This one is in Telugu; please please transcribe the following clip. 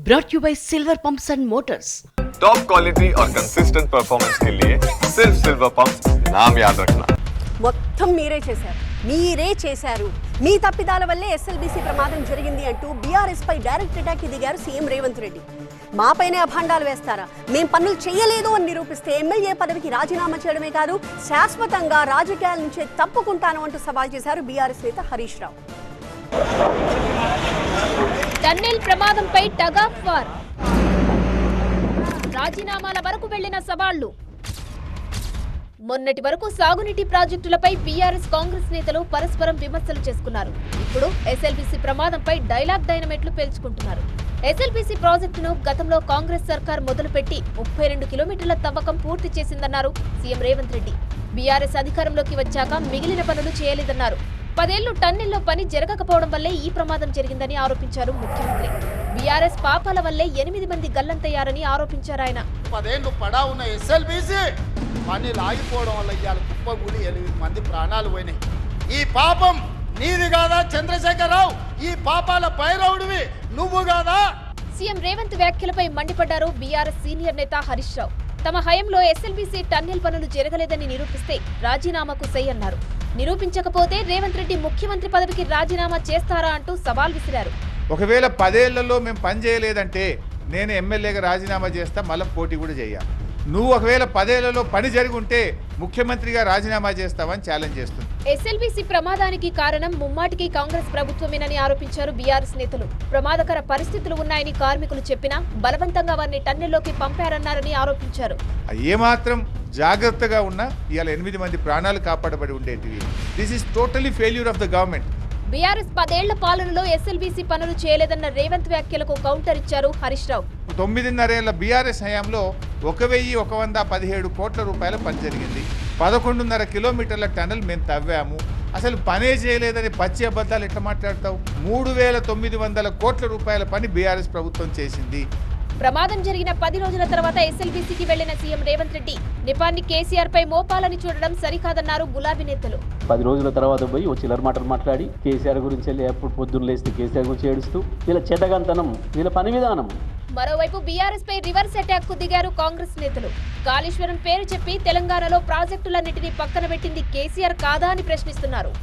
brought you by Silver Pumps and Motors. Top quality और कंसिस्टेंट परफॉर्मेंस के लिए सिर्फ सिल्वर पंप्स नाम याद रखना. మొత్తం మీరే చేశారు మీ తప్పిదాల వల్లే ఎస్ఎల్బీసీ ప్రమాదం జరిగింది అంటూ బీఆర్ఎస్ పై డైరెక్ట్ అటాక్ దిగారు సీఎం రేవంత్ రెడ్డి. మాపైనే అభాండాలు వేస్తారా, మేం పనులు చేయలేదు అని నిరూపిస్తే ఎమ్మెల్యే పదవికి రాజీనామా చేయడమే కాదు శాశ్వతంగా రాజకీయాల నుంచే తప్పుకుంటాను అంటూ సవాల్ చేశారు బీఆర్ఎస్ నేత హరీష్ రావు. టన్నెల్ ప్రమాదంపై టగ్ ఆఫ్ వార్, రాజీనామాల వరకు వెళ్లిన సవాళ్లు. మొన్నటి వరకు సాగునీటి ప్రాజెక్టులపై బీఆర్ఎస్ కాంగ్రెస్ నేతలు పరస్పరం విమర్శలు చేసుకున్నారు. ఇప్పుడు ఎస్ఎల్బీసీ ప్రమాదంపై డైలాగ్ డైనమైట్లు పేల్చుకుంటున్నారు. ఎస్ఎల్బీసీ ప్రాజెక్టును గతంలో కాంగ్రెస్ సర్కార్ మొదలుపెట్టి 32 కిలోమీటర్ల తవ్వకం పూర్తి చేసిందన్నారు సీఎం రేవంత్ రెడ్డి. బీఆర్ఎస్ అధికారంలోకి వచ్చాక మిగిలిన పనులు చేయలేదన్నారు. 10 ఏళ్లు టన్నెల్లో పని జరగకపోవడం వల్లే ఈ ప్రమాదం జరిగిందని ఆరోపించారు ముఖ్యమంత్రి. బీఆర్ఎస్ పాపాల వల్లే 8 మంది గల్లంతయ్యారని ఆరోపించారు ఆయన. 10 ఏళ్లు పడా ఉన్న ఎస్ఎల్బీసీ పని లాగిపోవడం వల్ల ఇవాళ కుప్పగూలి 8 మంది ప్రాణాలు పోయినాయి. ఈ పాపం నీది కాదా చంద్రశేఖరరావు? ఈ పాపాల భైరవుడివి నువ్వు కాదా? సీఎం రేవంత్ వ్యాఖ్యలపై మండిపడ్డారు బీఆర్ఎస్ సీనియర్ నేత హరీష్ రావు. తమ హయాంలో ఎస్ఎల్బీసీ టన్నెల్ పనులు జరగలేదని నిరూపిస్తే రాజీనామాకు సై అన్నారు. నిరూపించకపోతే రేవంత్ రెడ్డి ముఖ్యమంత్రి పదవికి రాజీనామా చేస్తారా అంటూ సవాల్ విసిరారు. ఒకవేళ 10 ఏళ్లలో మేము పని చేయలేదంటే నేను ఎమ్మెల్యేగా రాజీనామా చేస్తా, మళ్ళీ పోటీ కూడా చేయాలి. నువ్వు ఒకవేళ 10 ఏళ్లలో పని జరిగి ఉంటే ముఖ్యమంత్రిగా రాజీనామా చేస్తావని ఛాలెంజ్ చేస్తుంది. ఎస్ఎల్బీసీ ప్రమాదానికి కారణం ముమ్మాటికి కాంగ్రెస్ ప్రభుత్వమేనని ఆరోపించారు బీఆర్ఎస్ నేతలు. ప్రమాదకర పరిస్థితులు ఉన్నాయని కార్మికులు చెప్పినా బలవంతంగా వారిని టన్నెల్లోకి పంపారన్నారని ఆరోపించారు. ఏమాత్రం జాగ్రత్తగా ఉన్నా ఇవాళ 8 మంది ప్రాణాలు కాపాడబడి ఉండేటివి. This is totally failure of the government. BRS 10 ఏళ్ల పాలనలో ఎస్ఎల్బీసీ పనులు చేయలేదన్న రేవంత్ వ్యాఖ్యలకు కౌంటర్ ఇచ్చారు హరీష్ రావు. 9.5 ఏళ్ల బీఆర్ఎస్ హయాంలో 1117 కోట్ల రూపాయల పని జరిగింది. 11.5 కిలోమీటర్ల టన్నెల్ మేము తవ్వాము. అసలు పనే చేయలేదని పచ్చి అబద్ధాలు ఎట్లా మాట్లాడతావు? 3900 కోట్ల రూపాయల పని బీఆర్ఎస్ ప్రభుత్వం చేసింది. ప్రమాదం జరిగిన 10 రోజుల తర్వాత ఎస్ఎల్బీసీకి వెళ్లిన సీఎం రేవంత్ రెడ్డి నిపాన్ని కేసీఆర్ పై మోపాలని చూడడం సరికాదన్నారు గులాబీ నేతలు. 10 రోజుల తర్వాత పోయి చిల్లర మాటలు మాట్లాడి కేసీఆర్ గురించి వెళ్ళి ఎప్పుడు పొద్దున్న లేస్తే కేసీఆర్ గురించి ఏడుస్తూ వీళ్ళ చేతగంతనం, వీళ్ళ పని విధానం. మరోవైపు బీఆర్ఎస్ పై రివర్స్ అటాక్ కు దిగారు కాంగ్రెస్ నేతలు. కాళేశ్వరం పేరు చెప్పి తెలంగాణలో ప్రాజెక్టులన్నింటినీ పక్కన పెట్టింది కేసీఆర్ కాదా అని ప్రశ్నిస్తున్నారు.